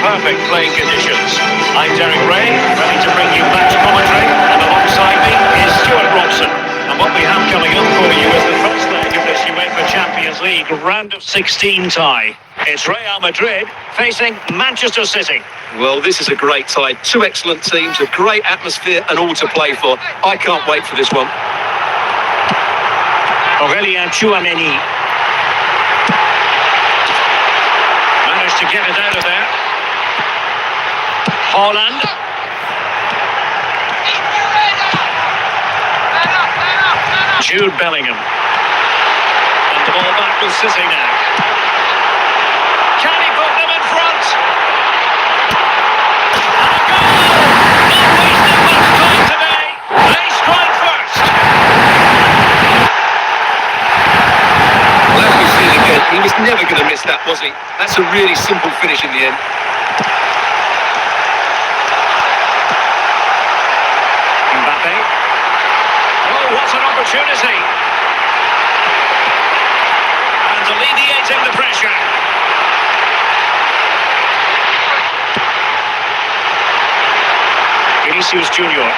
perfect playing conditions. I'm Derek Ray, ready to bring you match commentary, and alongside me is Stuart Robson. And what we have coming up for you is the first leg of this UEFA Champions League round of 16 tie. It's Real Madrid facing Manchester City. Well, this is a great tie. Two excellent teams, a great atmosphere and all to play for. I can't wait for this one. Aurelien Tchouameni managed to get it out of there. Haaland. Jude Bellingham. And the ball back with City now. Can he put them in front? And a goal! Not wasting much time today. They strike first. Well, as we've seen again, he was never going to miss that, was he? That's a really simple finish in the end. Mbappe. Oh, what an opportunity. And alleviating the pressure. Vinicius Junior.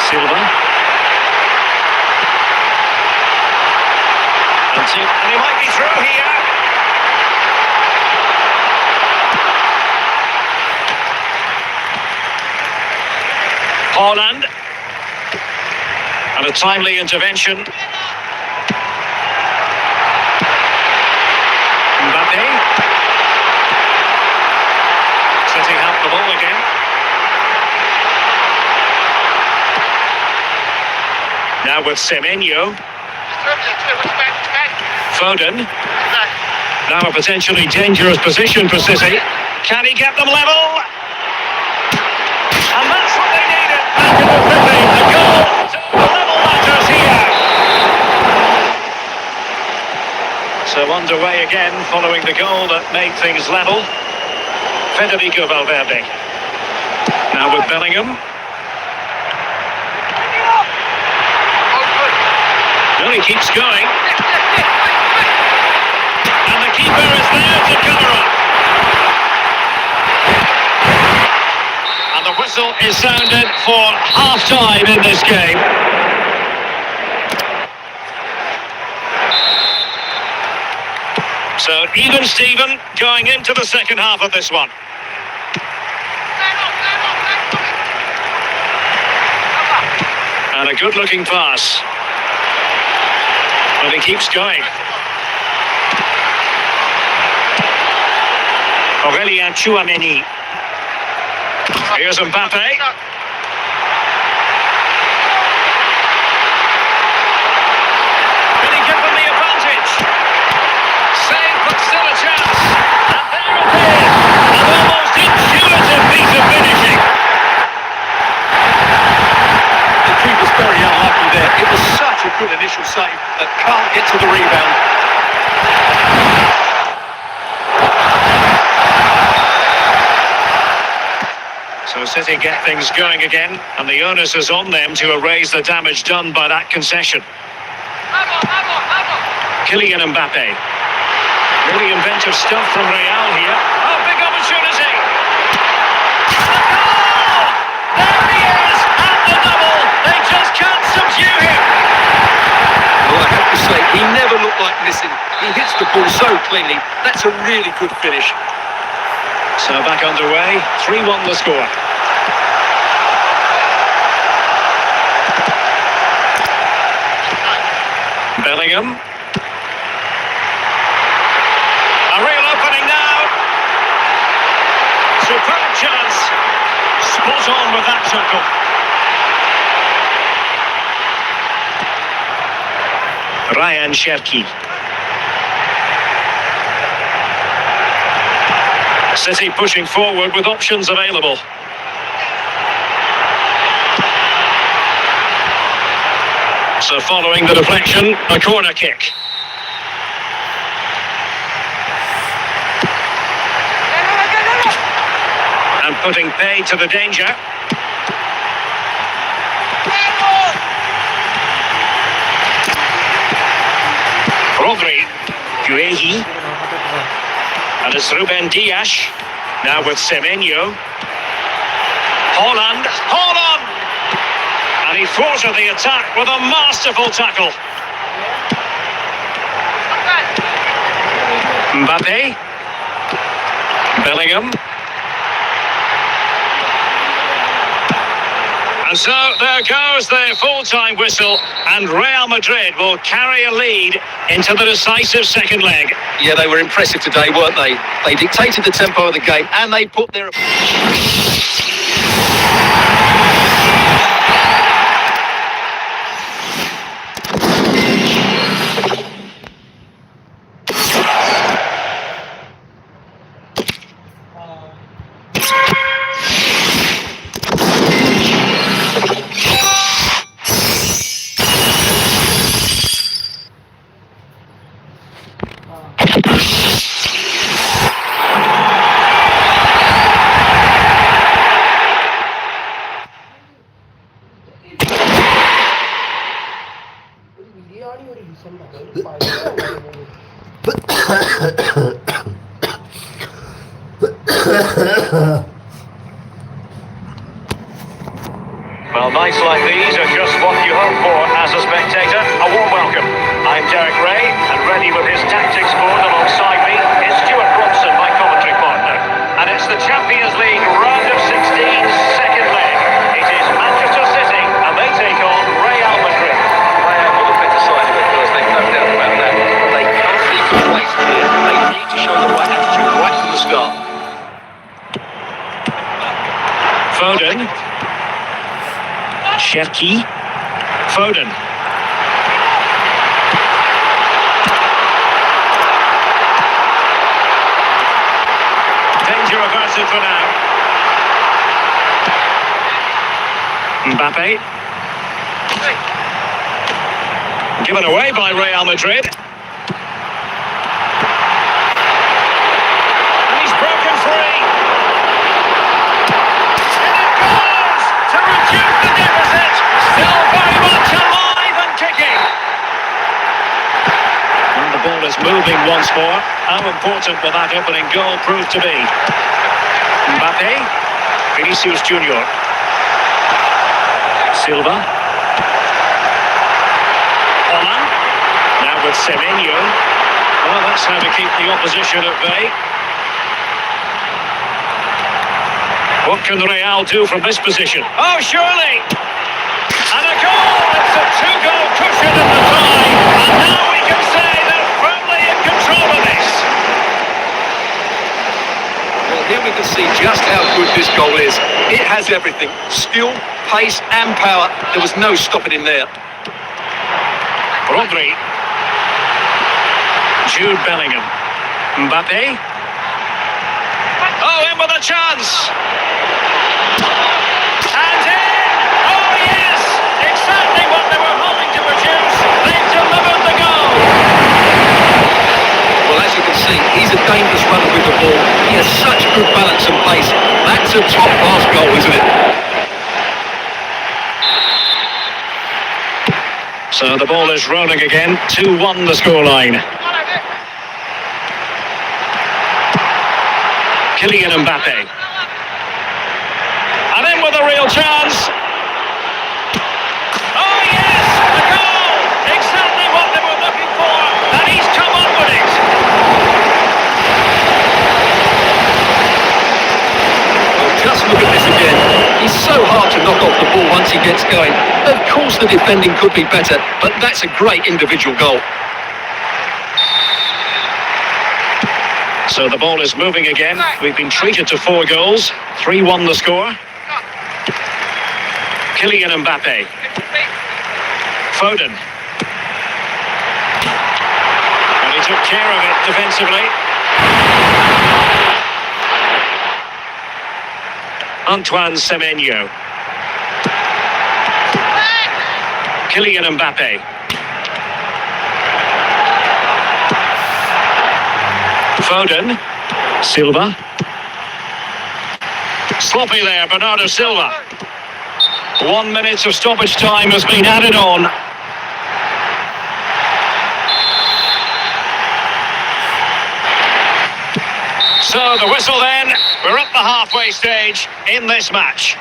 Silva. And he might be through here. Haaland. And a timely intervention. Mbappe. City have the ball again. Now with Semenyo. Foden. Now a potentially dangerous position for City. Can he get them level? And that's what they needed. Back in the 50. A goal to level matters here. So underway again following the goal that made things level. Federico Valverde. Now with Bellingham. Well, he keeps going. And the keeper is there to cover up. And the whistle is sounded for half-time in this game. So even Steven going into the second half of this one. And a good-looking pass. And he keeps going. Aurelien Tchouameni. Here's Mbappe. Can he give them the advantage? Save, but still a chance. And there it is. An almost intuitive piece of finishing. The keeper's very unlucky there. It was such a good initial save that can't get to the rebound. So City get things going again, and the onus is on them to erase the damage done by that concession. Kylian Mbappe. Really inventive stuff from Real here. Oh, big opportunity! And a goal! There he is, at the double! They just can't subdue him! Well, I have to say, he never looked like missing. He hits the ball so cleanly. That's a really good finish. So back underway, 3-1 the score. Bellingham. A real opening now. Superb chance. Spot on with that tackle. Ryan Cherki. City pushing forward with options available. So following the deflection, a corner kick. And putting pay to the danger. Rodri. Guehi. And it's Ruben Dias. Now with Semenyo. Holland! And he thwarted the attack with a masterful tackle. Mbappe. Bellingham. And so there goes the full-time whistle, and Real Madrid will carry a lead into the decisive second leg. Yeah, they were impressive today, weren't they? They dictated the tempo of the game and they put their... Well, nights like these are just what you hope for as a spectator. A warm welcome. I'm Derek Ray, and ready with his tactics board alongside me is Stuart Robson, my commentary partner. And it's the Champions League round of 16, second leg. It is Manchester City, and they take on Real Madrid. Real were the better side of it first, there's no doubt about that. They can't be complacent here. They need to show the right attitude right from the start. Foden. Cherki. Foden. Danger averted for now. Mbappe. Given away by Real Madrid. And he's broken free. To reduce the deficit, still very much alive and kicking. And the ball is moving once more. How important will that opening goal prove to be? Mbappe, Vinicius Junior, Silva, Holland, now with Semenyo. Well, that's how to keep the opposition at bay. What can Real do from this position? Oh, surely! And a goal! It's a two-goal cushion at the time. And now we can say they're firmly in control of this. Well, here we can see just how good this goal is. It has everything. Skill, pace and power. There was no stopping him there. Rodri. Jude Bellingham. Mbappe. Oh, in with a chance! And in! Oh, yes! Exactly what they were hoping to produce. They've delivered the goal! Well, as you can see, he's a dangerous runner with the ball. He has such good balance and pace. That's a top-class goal, isn't it? So the ball is rolling again. 2-1 the scoreline. Kylian Mbappe. And in with a real chance. Oh yes, a goal! Exactly what they were looking for, and he's come up with it. Well, just look at this again. He's so hard to knock off the ball once he gets going. Of course the defending could be better, but that's a great individual goal. So the ball is moving again. We've been treated to 4 goals. 3-1 the score. Kylian Mbappe. Foden. And he took care of it defensively. Antoine Semenyo. Kylian Mbappe. Foden. Silva. Sloppy there, Bernardo Silva. 1 minute of stoppage time has been added on. So the whistle then, we're up the halfway stage in this match.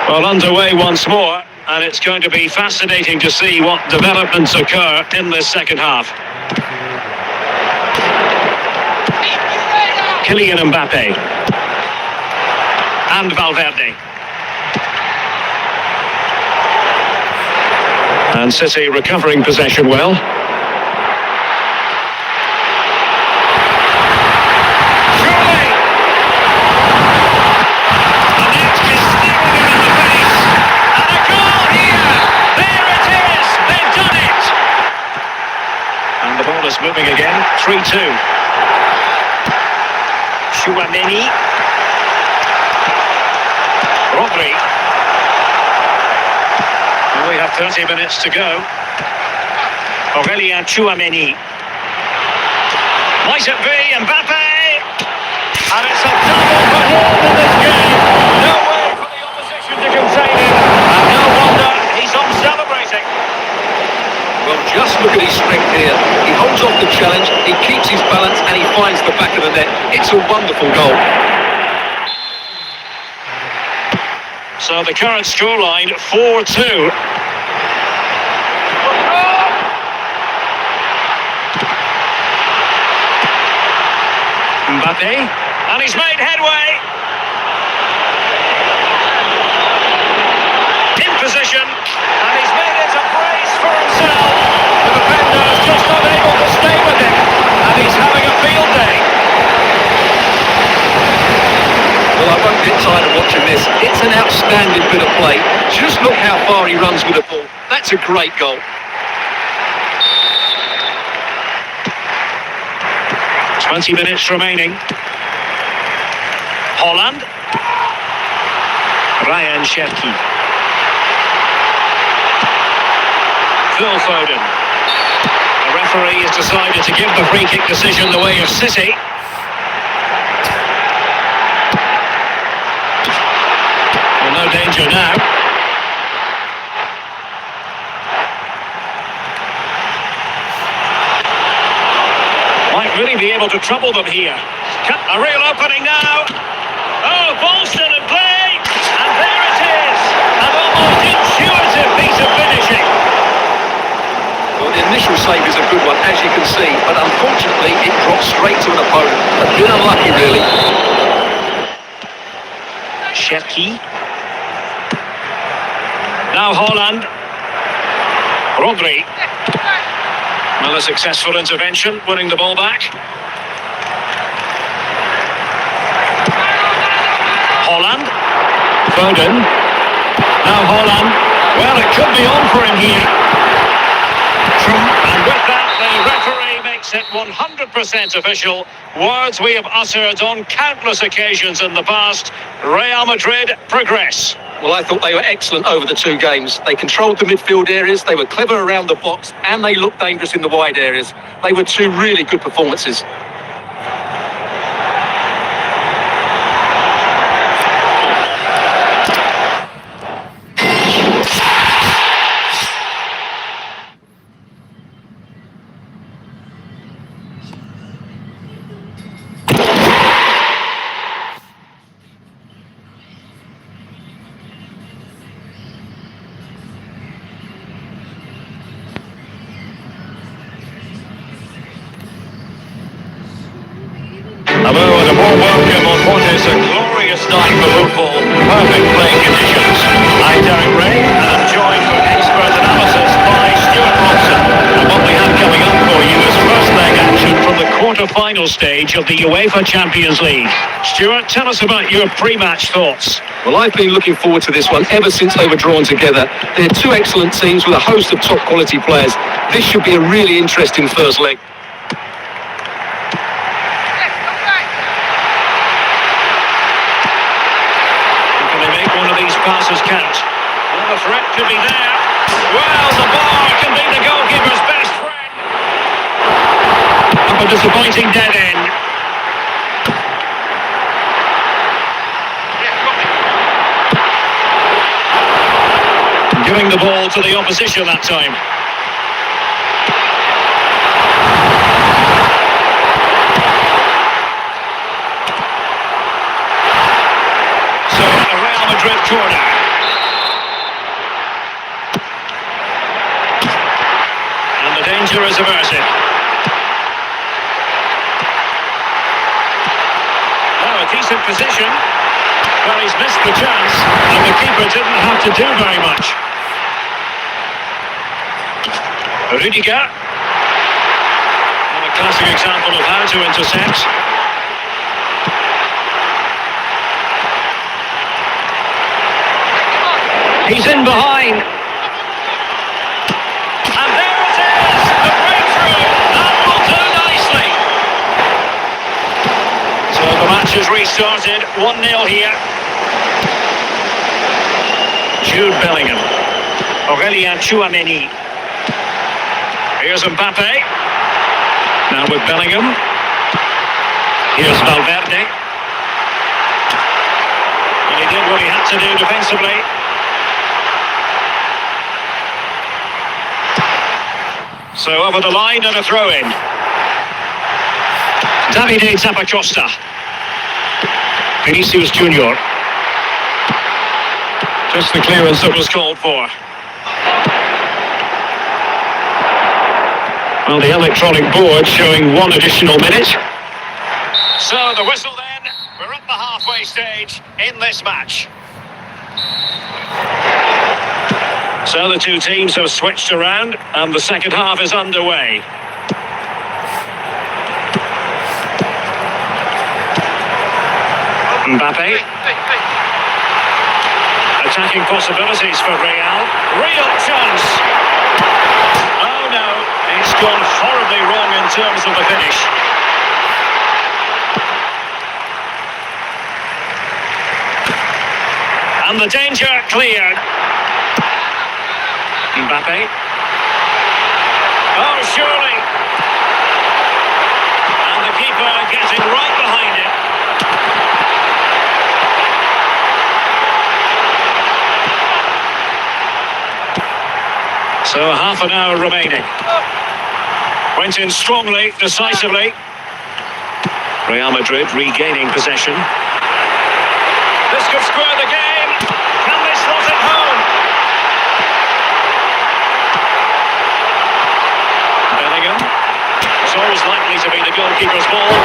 Well, underway once more, and it's going to be fascinating to see what developments occur in this second half. Kylian Mbappe. And Valverde. And City recovering possession well. Moving again, 3-2. Chouameni. Rodri. And we have 30 minutes to go. Aurelien Chouameni. Might it be Mbappe? And it's a double for him in this game. No way for the opposition to contain him. And no wonder he's on celebrating. Well, just look at his strength here. He holds off the challenge, he keeps his balance, and he finds the back of the net. It's a wonderful goal. So the current scoreline, 4-2. Mbappe, and he's made headway. In position, and he's made it a brace for himself. The defender is just not able to stay with him, and he's having a field day. Well, I won't get tired of watching this. It's an outstanding bit of play. Just look how far he runs with the ball. That's a great goal. Twenty minutes remaining. Holland. Ryan Cherki. Phil Foden. The referee has decided to give the free kick decision the way of City. Well, no danger now. Might really be able to trouble them here. A real opening now. Oh, Bolston in play. And there it is. An almost intuitive piece of finishing. Well, the initial save is a good one, as you can see, but unfortunately it dropped straight to an opponent. A bit unlucky, really. Cherki. Now Holland. Rodri. Well, a successful intervention, winning the ball back. Holland. Foden. Now Holland. Well, it could be on for him here. And with that, the referee makes it 100% official. Words we have uttered on countless occasions in the past. Real Madrid progress. Well, I thought they were excellent over the two games. They controlled the midfield areas, they were clever around the box, and they looked dangerous in the wide areas. They were two really good performances. Hello and a warm welcome on what is a glorious night for football. Perfect playing conditions. I'm Derek Ray and I'm joined for expert analysis by Stuart Robson. And what we have coming up for you is first leg action from the quarter-final stage of the UEFA Champions League. Stuart, tell us about your pre-match thoughts. Well, I've been looking forward to this one ever since they were drawn together. They're two excellent teams with a host of top-quality players. This should be a really interesting first leg. Passes count. Well, the threat could be there. Well, the bar can be the goalkeeper's best friend. Up a disappointing dead end. Giving the ball to the opposition that time. Madrid corner. And the danger is averted. Oh, a decent position. Well, he's missed the chance, and the keeper didn't have to do very much. Rudiger. And a classic example of how to intercept. He's in behind. And there it is! The breakthrough! That will do nicely. So the match has restarted. 1-0 here. Jude Bellingham. Aurélien Tchouameni. Here's Mbappe. Now with Bellingham. Here's Valverde. And he did what he had to do defensively. So over the line and a throw-in. Davide Zappacosta. Vinicius Junior. Just the clearance that was called for. Well, the electronic board showing 1 additional minute. So the whistle then. We're at the halfway stage in this match. So the two teams have switched around and the second half is underway. Mbappe. Attacking possibilities for Real. Real chance. Oh no, it's gone horribly wrong in terms of the finish. And the danger cleared. Mbappe. Oh, surely. And the keeper getting right behind it. So half an hour remaining. Went in strongly, decisively. Real Madrid regaining possession. This could square the game. Can they slot it home? Bellingham. It's always likely to be the goalkeeper's ball.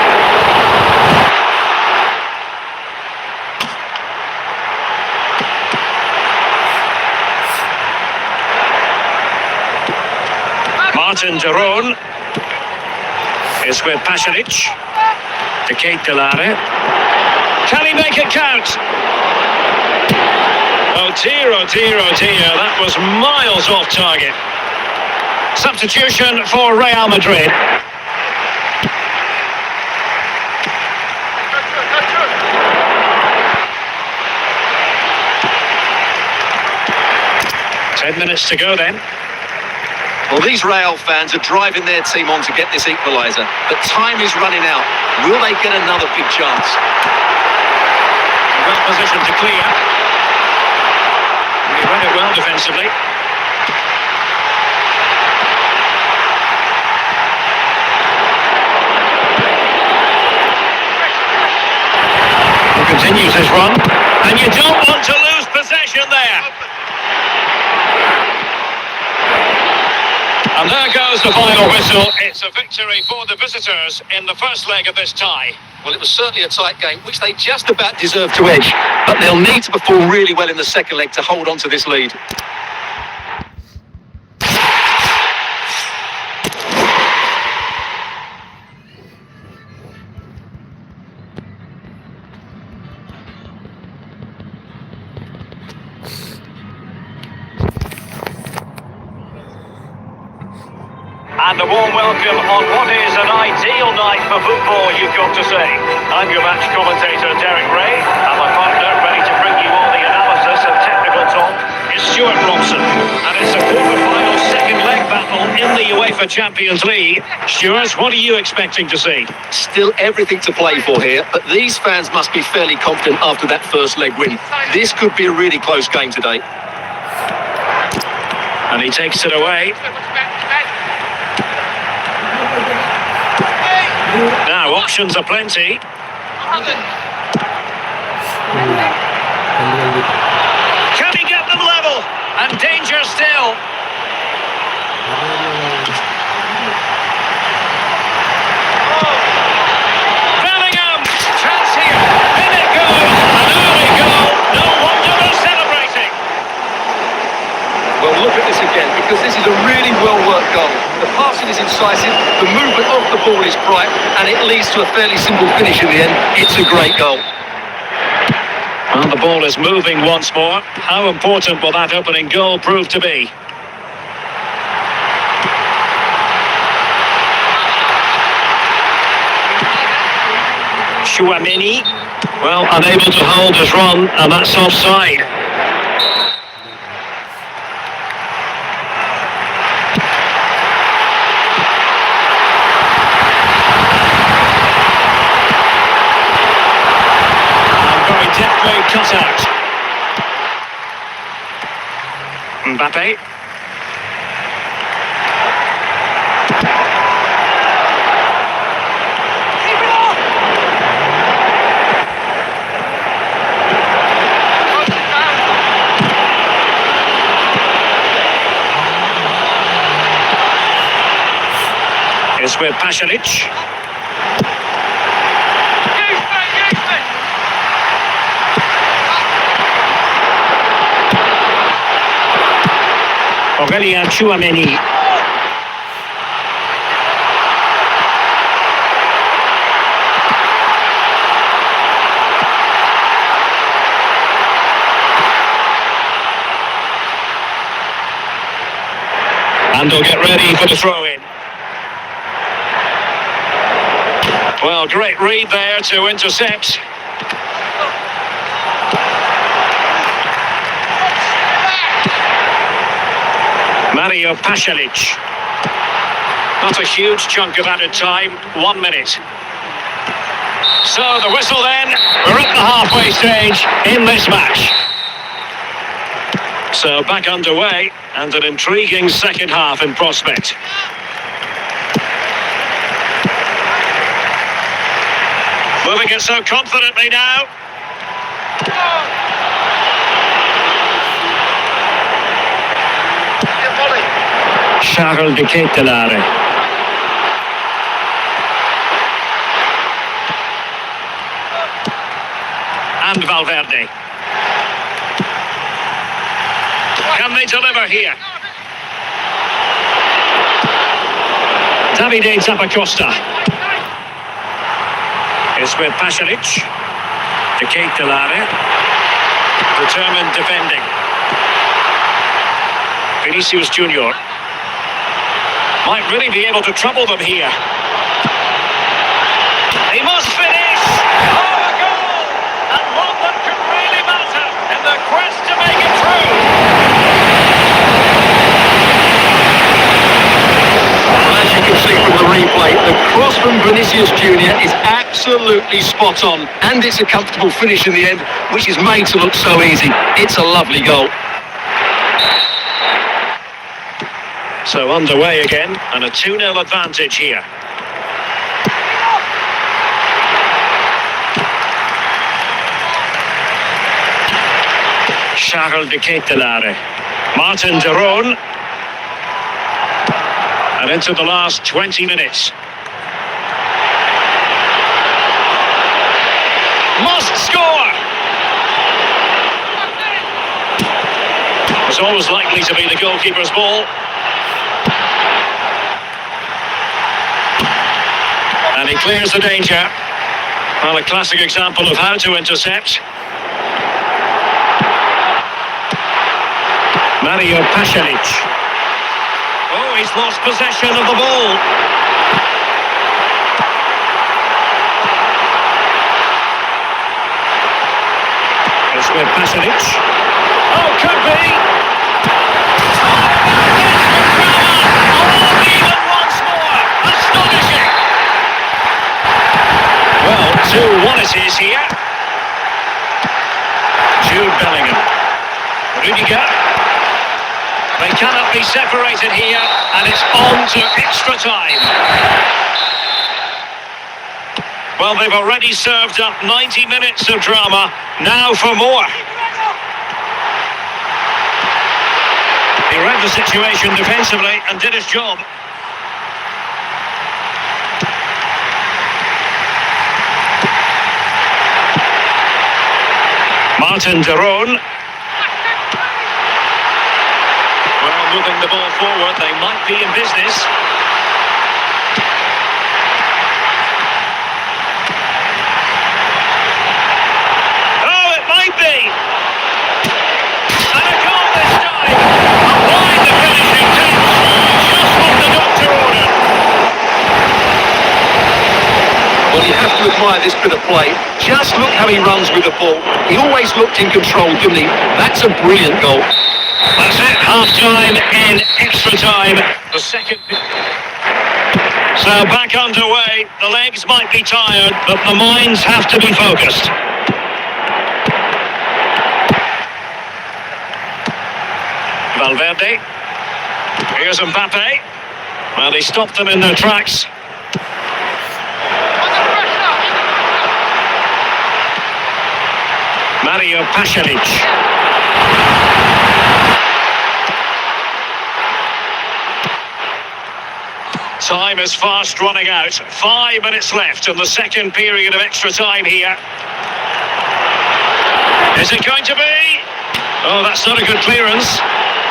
Martin de Roon is with Pasalic. De Ketelare. Can he make it count? Oh dear, oh dear, oh dear. That was miles off target. Substitution for Real Madrid. Ten minutes to go then. Well, these Real fans are driving their team on to get this equaliser, but time is running out. Will they get another big chance? Well positioned to clear. And he read it well defensively. He continues his run, and you don't want to lose possession there. And there goes the final whistle. It's a victory for the visitors in the first leg of this tie. Well, it was certainly a tight game, which they just about deserve to edge. But they'll need to perform really well in the second leg to hold on to this lead. And a warm welcome on what is an ideal night for football, you've got to say. I'm your match commentator, Derek Ray, and my partner, ready to bring you all the analysis and technical talk, is Stuart Robson. And it's a quarter-final second leg battle in the UEFA Champions League. Stuart, what are you expecting to see? Still everything to play for here, but these fans must be fairly confident after that first leg win. This could be a really close game today. And he takes it away. Now, options are plenty. And danger still. Bellingham, chance here. In it goes. An early goal. No wonder they're celebrating. Well, look at this again, because this is a really well-worked goal. The passing is incisive, the movement of the ball is bright, and it leads to a fairly simple finish in the end. It's a great goal. And the ball is moving once more. How important will that opening goal prove to be? Chouameni, well, unable to hold his run, and that's offside. Deftly cut out. Mbappe. It's with Pasalic. Aurelien Chouameni. And they'll get ready for the throw-in. Well, great read there to intercept. Mario Pasalic. Not a huge chunk of added time, 1 minute. So the whistle then, we're at the halfway stage in this match. So back underway and an intriguing second half in prospect. Moving it so confidently now. Charles de Ketelare. And Valverde. Can they deliver here? Davide Zappacosta. It's with Pasalic. De Ketelare. Determined defending. Vinicius Junior. Might really be able to trouble them here. He must finish! Oh, a goal! And one that could really matter in the quest to make it through. As you can see from the replay, the cross from Vinicius Junior is absolutely spot on. And it's a comfortable finish in the end, which is made to look so easy. It's a lovely goal. So underway again, and a 2-0 advantage here. Charles de Ketelare. Martin de Roon. And into the last 20 minutes. Must score! It's always likely to be the goalkeeper's ball. And he clears the danger. Well, a classic example of how to intercept. Mario Pasalic. Oh, he's lost possession of the ball. It's with Pasalic. Oh, could be. Oh, even once more. Astonishing. Well, 2-1 it is here. Jude Bellingham. Rudiger. They cannot be separated here, and it's on to extra time. Well, they've already served up 90 minutes of drama. Now for more. He read the situation defensively and did his job. Martin de Roon. Well, moving the ball forward, they might be in business. Oh, it might be! And a goal this time! Applying the finishing touch. Just what the doctor ordered. Well, you have to admire this bit of play. Just look how he runs with the ball. He always looked in control, didn't he? That's a brilliant goal. That's it, half-time in extra time. The second... So back underway. The legs might be tired, but the minds have to be focused. Valverde. Here's Mbappe. Well, he stopped them in their tracks. Mario Pasalic. Time is fast running out. 5 minutes left in the second period of extra time here. Is it going to be? Oh, that's not a good clearance.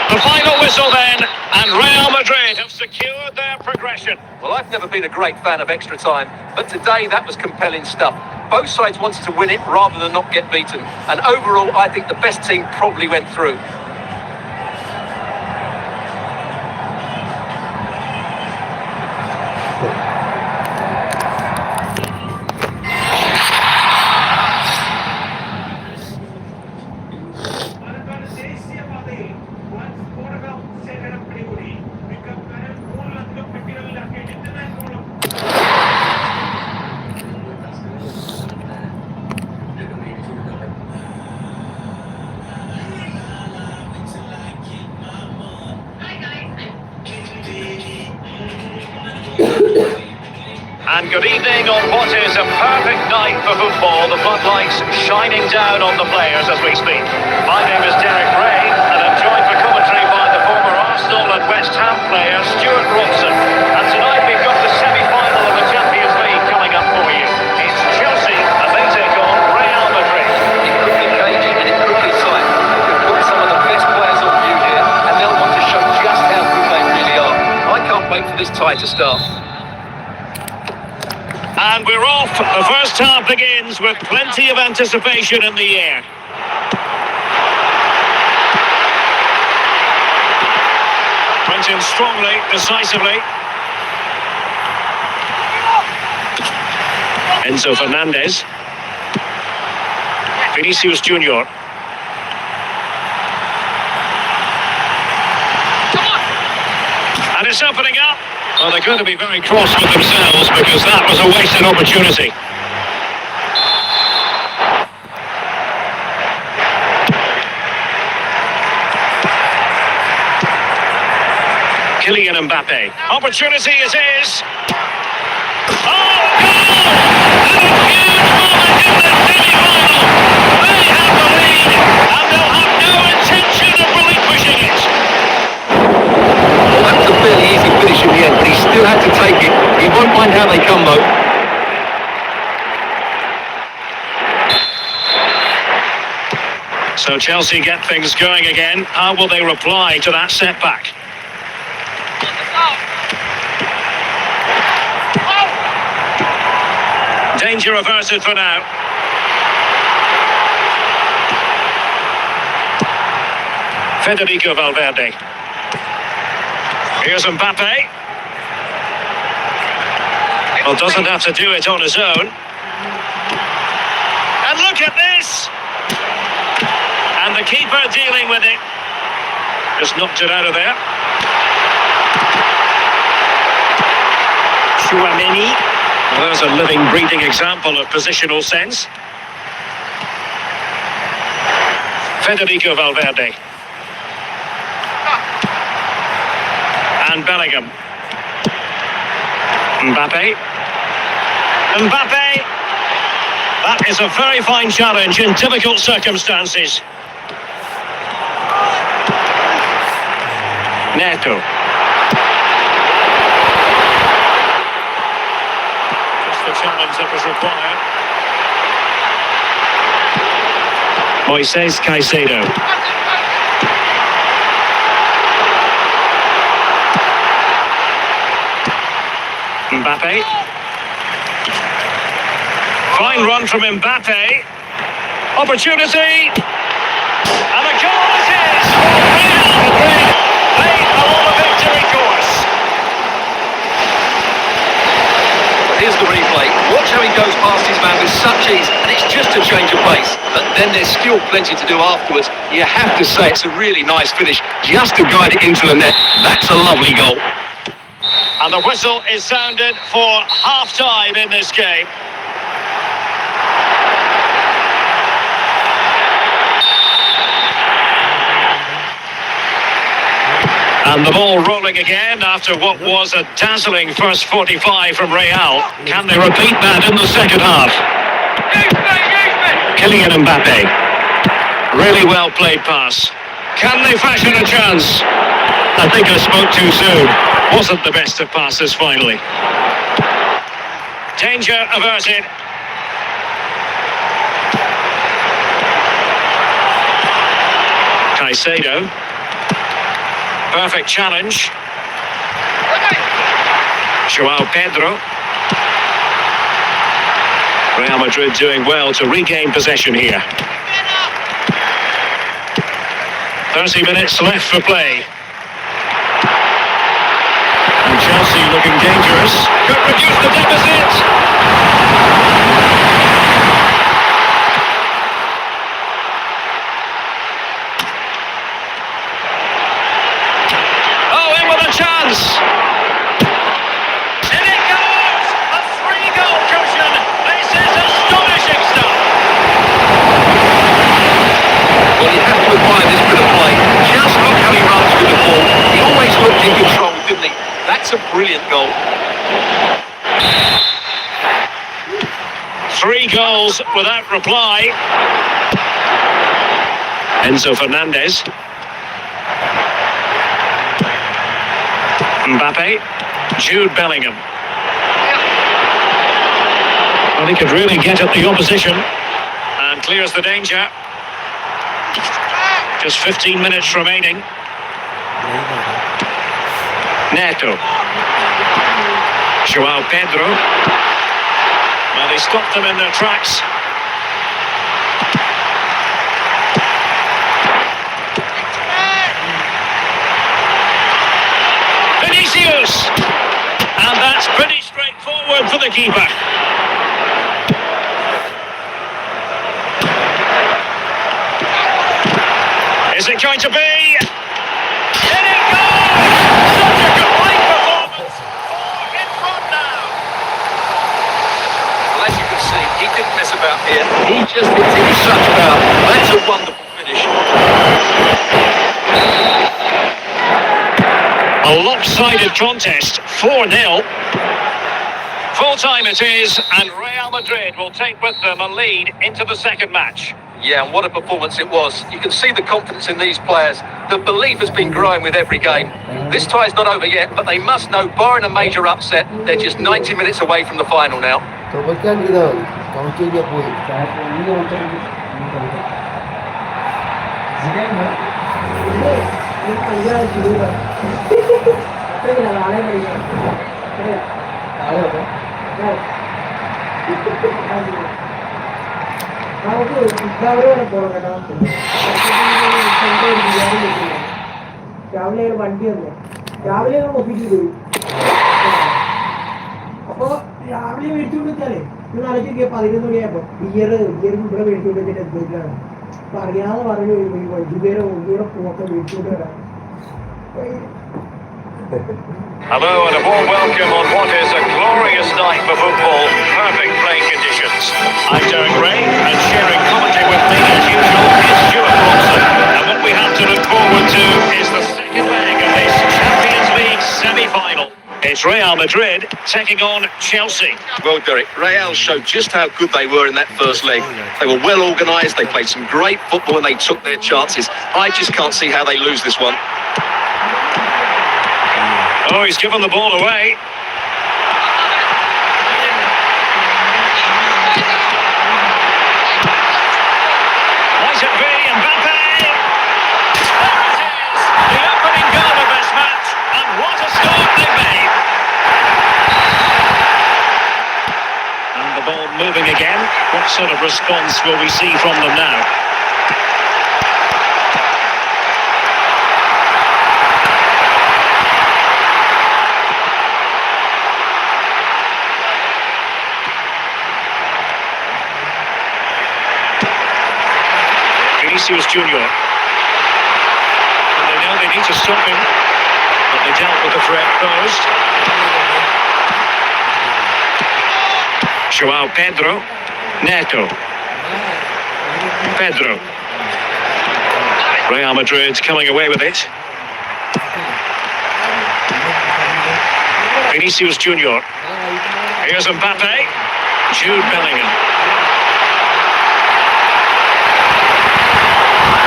The final whistle then, and Real Madrid have secured their progression. Well, I've never been a great fan of extra time, but today that was compelling stuff. Both sides wanted to win it rather than not get beaten. And overall, I think the best team probably went through. And good evening on what is a perfect night for football. The floodlights shining down on the players as we speak. My name is Derek Ray, and I'm joined for commentary by the former Arsenal and West Ham player Stuart Robson. And tonight we've got the semi-final of the Champions League coming up for you. It's Chelsea and they take on Real Madrid. It could be cagey and it could be tight. We've got some of the best players on view here, and they'll want to show just how good they really are. I can't wait for this tie to start. And we're off. The first half begins with plenty of anticipation in the air. Went in strongly, decisively. Enzo Fernandez. Vinicius Junior. And it's opening up. Well, they're going to be very cross with themselves because that was a wasted opportunity. Kylian Mbappe. Opportunity is his. Oh, goal! And a huge moment in the semi-final. They have the lead, and they'll have no intention of relinquishing it. Well, that was a fairly easy finish in the end, but he still had to take it. He won't mind how they come, though. So Chelsea get things going again. How will they reply to that setback? Danger averted for now. Federico Valverde. Here's Mbappe. Well, doesn't have to do it on his own. And look at this! And the keeper dealing with it. Just knocked it out of there. Chouameni. Well, there's a living, breathing example of positional sense. Federico Valverde. And Bellingham. Mbappe. Mbappe. That is a very fine challenge in difficult circumstances. Neto. Just the challenge that was required. Moises Caicedo. Mbappe. Fine run from Mbappe. Opportunity. And the goal it is for Real Madrid. They are on the victory course. Here's the replay. Watch how he goes past his man with such ease, and it's just a change of pace. But then there's still plenty to do afterwards. You have to say it's a really nice finish, just to guide it into the net. That's a lovely goal. And the whistle is sounded for half-time in this game. And the ball rolling again after what was a dazzling first 45 from Real. Can they repeat that in the second half? Kylian Mbappe. Really well played pass. Can they fashion a chance? I think I spoke too soon. Wasn't the best of passes finally. Danger averted. Caicedo. Perfect challenge. João Pedro. Real Madrid doing well to regain possession here. 30 minutes left for play. And Chelsea looking dangerous. Could reduce the deficit. Chance. And it goes! A 3-goal cushion. This is astonishing stuff. Well, you have to admire this bit of play. Just look how he runs with the ball. He always looked in control, didn't he? That's a brilliant goal. 3 goals without reply. Enzo Fernandez. Mbappe, Jude Bellingham. Well, he could really get at the opposition and clears the danger. Just 15 minutes remaining. Neto. João Pedro. Well, they stopped them in their tracks. And that's pretty straightforward for the keeper. Is it going to be? In it goes! Such a complete performance. 4 in front now. Well, as you can see, he didn't mess about here. He just hits it with such power. That's a wonderful finish. A lopsided contest, 4-0. Full time it is, and Real Madrid will take with them a lead into the second match. Yeah, and what a performance it was. You can see the confidence in these players. The belief has been growing with every game. This tie's not over yet, but they must know, barring a major upset, they're just 90 minutes away from the final now. Hello and a warm welcome on what is a glorious night for football. Perfect playing conditions. I'm Derek Ray, and sharing commentary with me as usual is Stuart Robson. And what we have to look forward to is the second leg of this Champions League semi-final. It's Real Madrid taking on Chelsea. Well, Derek, Real showed just how good they were in that first leg. They were well organised, they played some great. great football and they took their chances. I just can't see how they lose this one. And the whistle is sounded for half-time in this game. Well, you have to admire this bit of play. Just look how he runs with the ball. He always looked in control, didn't he? That's a wonderful finish. 3 goals without reply. And the ball rolling again after what was a dazzling first 45 from Real. Can they repeat that in the second half? Oh, he's given the ball away. Might it be Mbappe? There it is, the opening goal of this match, and what a start they made. And the ball moving again. What sort of response will we see from them now? Vinicius Junior. And they know they need to stop him, but they dealt with the threat posed. João Pedro. Neto. Pedro. Real Madrid coming away with it. Vinicius Junior. Here's Mbappe. Jude Bellingham.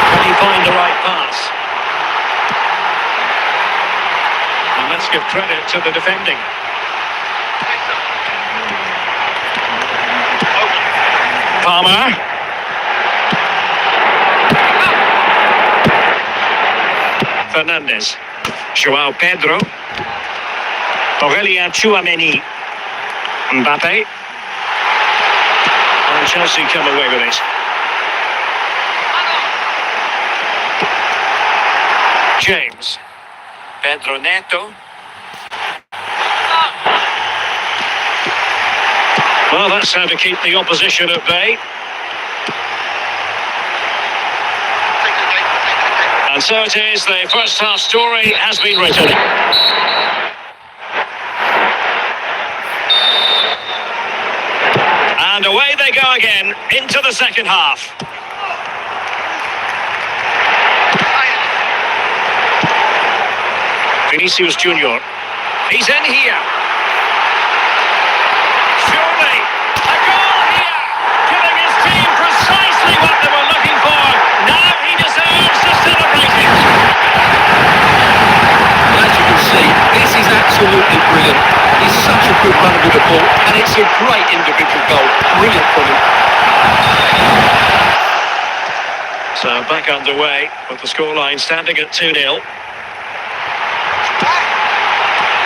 Can he find the right pass? And let's give credit to the defending. Palmer. Fernandes. João Pedro. Aurélien Tchouaméni. Mbappe. And Chelsea come away with it. James. Pedro Neto. Well, that's how to keep the opposition at bay. And so it is, the first half story has been written. And away they go again, into the second half. Vinicius Junior. He's in here. Surely, a goal here, giving his team precisely what they were looking for. Now he deserves to celebrate it. As you can see, this is absolutely brilliant. He's such a good runner with the ball, and it's a great individual goal. Brilliant from him. So back underway with the scoreline standing at 2-0.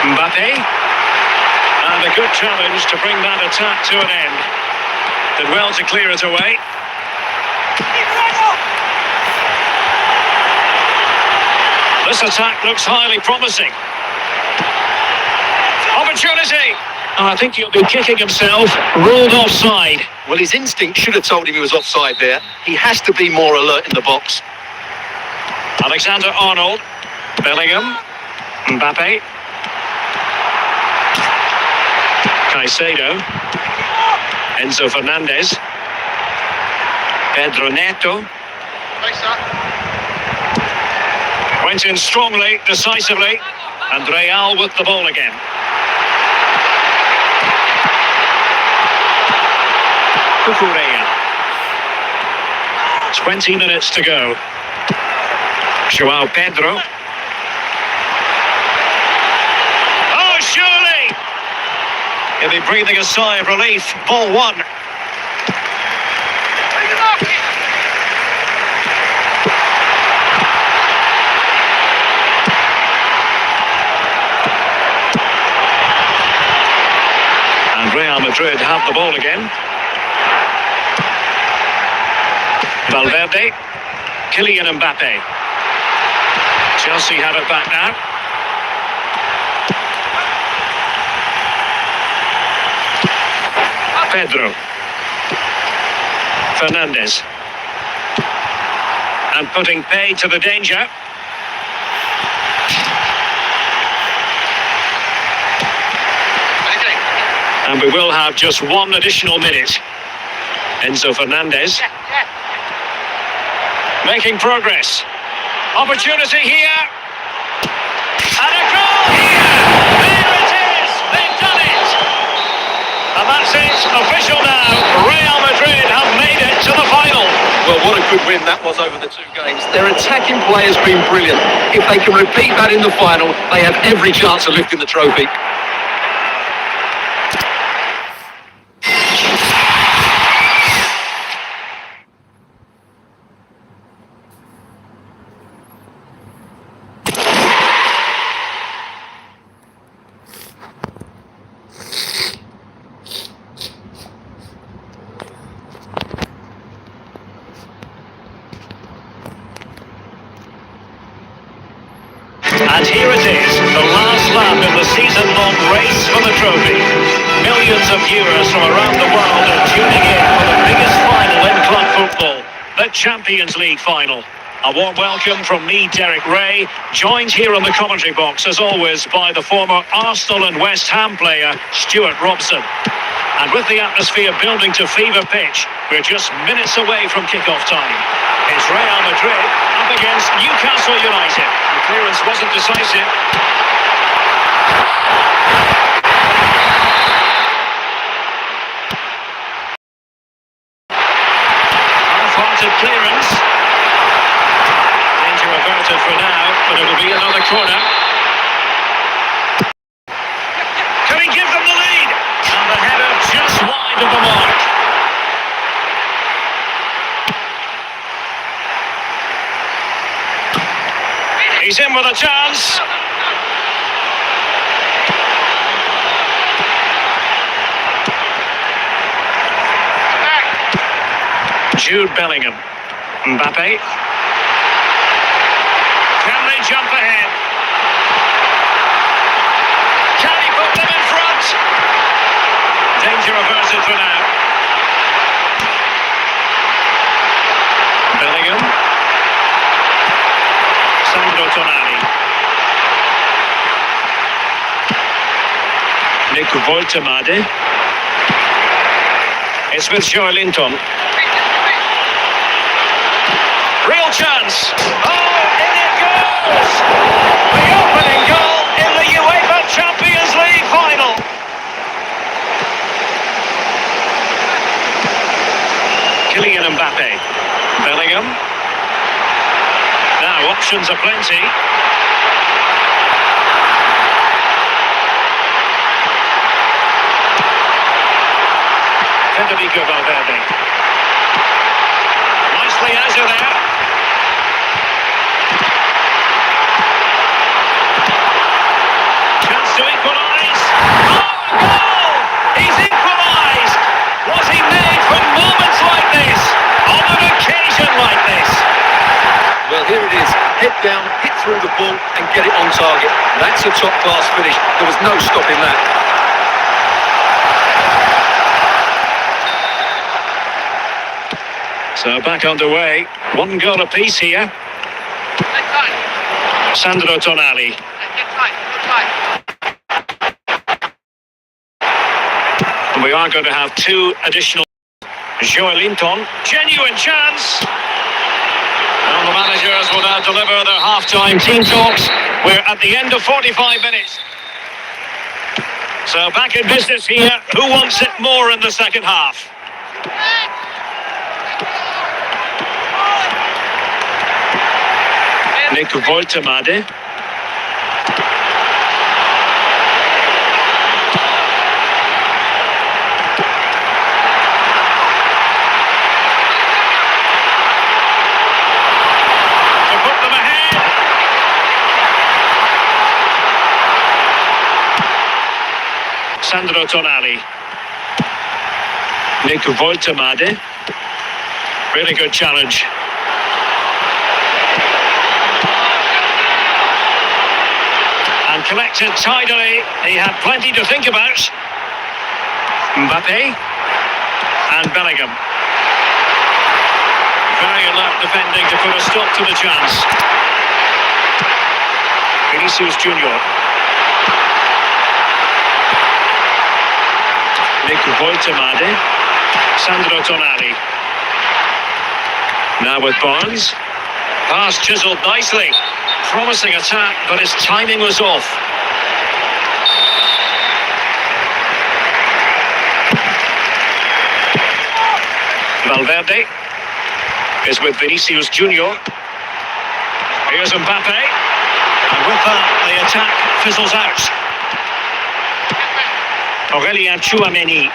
Mbappe. And a good challenge to bring that attack to an end. Did well to clear it away. This attack looks highly promising. Opportunity! And I think he'll be kicking himself, ruled offside. Well, his instinct should have told him he was offside there. He has to be more alert in the box. Alexander-Arnold. Bellingham. Mbappe. Caicedo. Enzo Fernandez. Pedro Neto. Went in strongly, decisively, and Real with the ball again. Cucurella. 20 minutes to go. João Pedro. Oh, surely! He'll be breathing a sigh of relief. Ball one. And Real Madrid have the ball again. Valverde. Kylian Mbappe. Chelsea have it back now. Pedro. Fernandes. And putting pay to the danger. And we will have just one additional minute. Enzo Fernandez. Making progress. Opportunity here. And a goal here. There it is. They've done it. And that's it. Official now. Real Madrid have made it to the final. Well, what a good win that was over the two games. Their attacking play has been brilliant. If they can repeat that in the final, they have every chance of lifting the trophy. And here it is, the last lap in the season-long race for the trophy. Millions of viewers from around the world are tuning in for the biggest final in club football, the Champions League final. A warm welcome from me, Derek Ray, joined here in the commentary box, as always, by the former Arsenal and West Ham player, Stuart Robson. And with the atmosphere building to fever pitch, we're just minutes away from kick-off time. It's Real Madrid up against Newcastle United. The clearance wasn't decisive. Half-hearted clearance. Danger averted for now, but it'll be another corner. Can he give them the lead? And the header just wide of the mark. He's in with a chance. Jude Bellingham. Mbappe. Can they jump ahead? Can he put them in front? Danger averted for now. Bellingham. Sandro Tonali. Nick Voltemade. It's with Joelinton. Real chance. Oh, in it goes! The opening goal in the UEFA Champions League final. Kylian Mbappe. Bellingham. Now, options are plenty. Federico Valverde. Nicely out of there. Chance to equalise. Oh, a goal! He's equalised! Was he made for moments like this? On an occasion like this? Well, here it is. Head down, hit through the ball and get it on target. That's a top-class finish. There was no stopping that. So back underway. One goal apiece here. Sandro Tonali. And we are going to have two additional. Joelinton. Genuine chance. And the managers will now deliver their half-time team talks. We're at the end of 45 minutes. So back in business here. Who wants it more in the second half? Nick Voltemade. Sandro Tonali. Nick Voltemade. Really good challenge. And collected tidily. He had plenty to think about. Mbappe. And Bellingham. Very alert defending to put a stop to the chance. Vinicius Junior. Nick Voltemade. Sandro Tonali. Now with Barnes. Pass chiseled nicely. Promising attack, but his timing was off. Valverde. is with Vinicius Junior. Here's Mbappe. And with that, the attack fizzles out. Aurelien Tchouameni.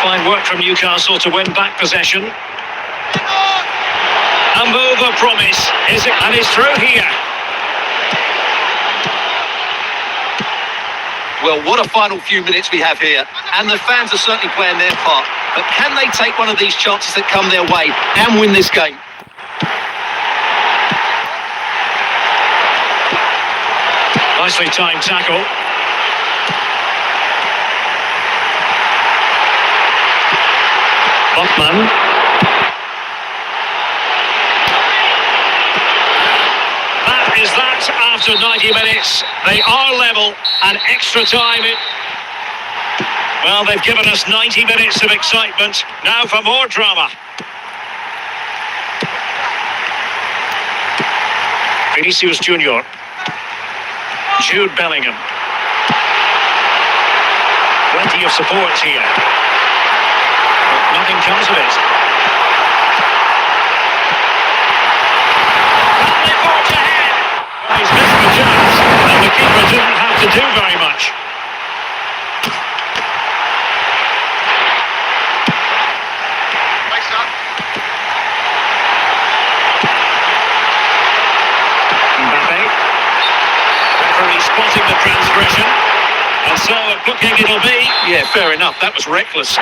Fine work from Newcastle to win back possession. A move of promise. And it's through here. Well, what a final few minutes we have here. And the fans are certainly playing their part. But can they take one of these chances that come their way and win this game? Nicely timed tackle. Botman. That is that after 90 minutes. They are level and extra time. Well, they've given us 90 minutes of excitement. Now for more drama. Vinicius Junior. Jude Bellingham. Plenty of support here. But nothing comes of it. And they forge ahead. Well, he's missed the chance. And the keeper didn't have to do very much. Spotting the transgression, and so a booking it'll be. Yeah, fair enough, that was reckless.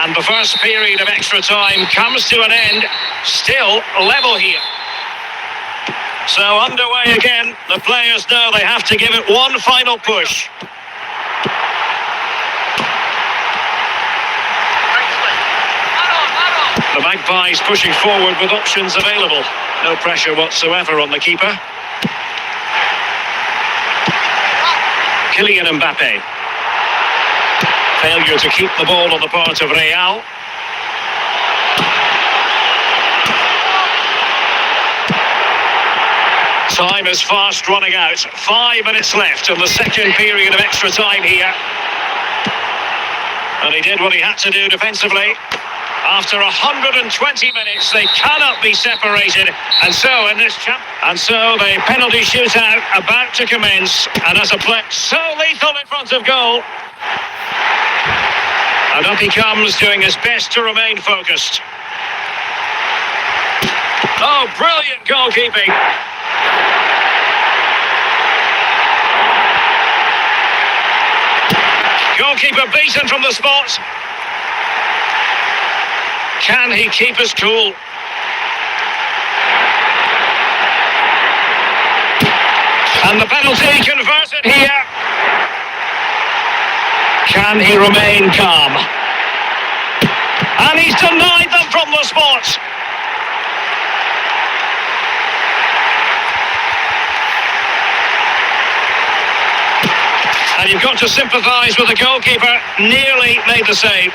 And the first period of extra time comes to an end, still level here. So underway again, the players know they have to give it one final push. The Magpies pushing forward with options available. No pressure whatsoever on the keeper. Kylian Mbappe. Failure to keep the ball on the part of Real. Time is fast running out. 5 minutes left in the second period of extra time here. And he did what he had to do defensively. After 120 minutes, they cannot be separated. And so in this the penalty shootout about to commence. And as a play so lethal in front of goal. And up he comes, doing his best to remain focused. Oh, brilliant goalkeeping. Goalkeeper beaten from the spot. Can he keep us cool? And the penalty converted here. Can he remain calm? And he's denied them from the spot. And you've got to sympathise with the goalkeeper. Nearly made the save.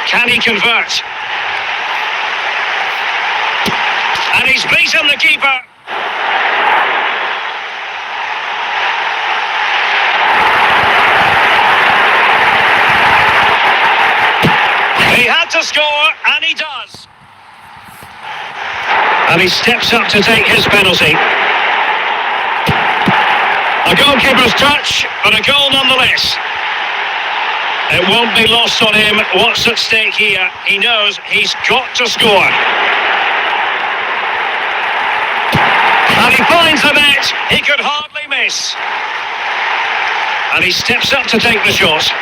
Can he convert? And he's beaten the keeper. He had to score, and he does. And he steps up to take his penalty. A goalkeeper's touch, but a goal nonetheless. It won't be lost on him what's at stake here. He knows he's got to score. And he finds the net. He could hardly miss. And he steps up to take the shot.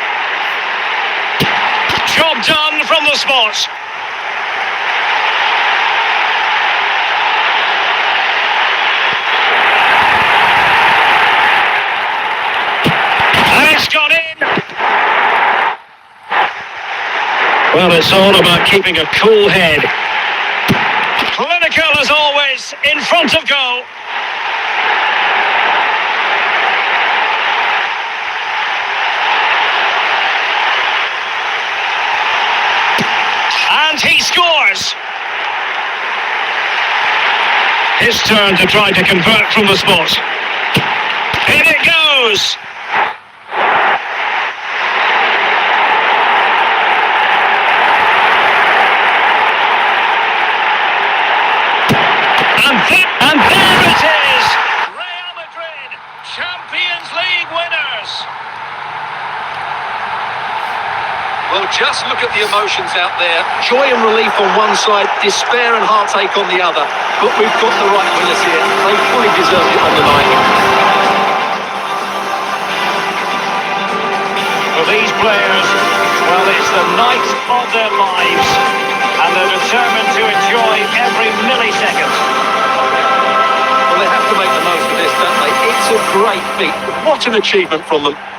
Job done from the spot. And it's gone in. Well, it's all about keeping a cool head. Clinical as always, in front of goal. And he scores. His turn to try to convert from the spot. In it goes. Well, just look at the emotions out there. Joy and relief on one side, despair and heartache on the other. But we've got the right winners here. They fully deserved it on the night. For these players, well, it's the night of their lives, and they're determined to enjoy every millisecond. Well, they have to make the most of this, don't they? It's a great feat. What an achievement from them.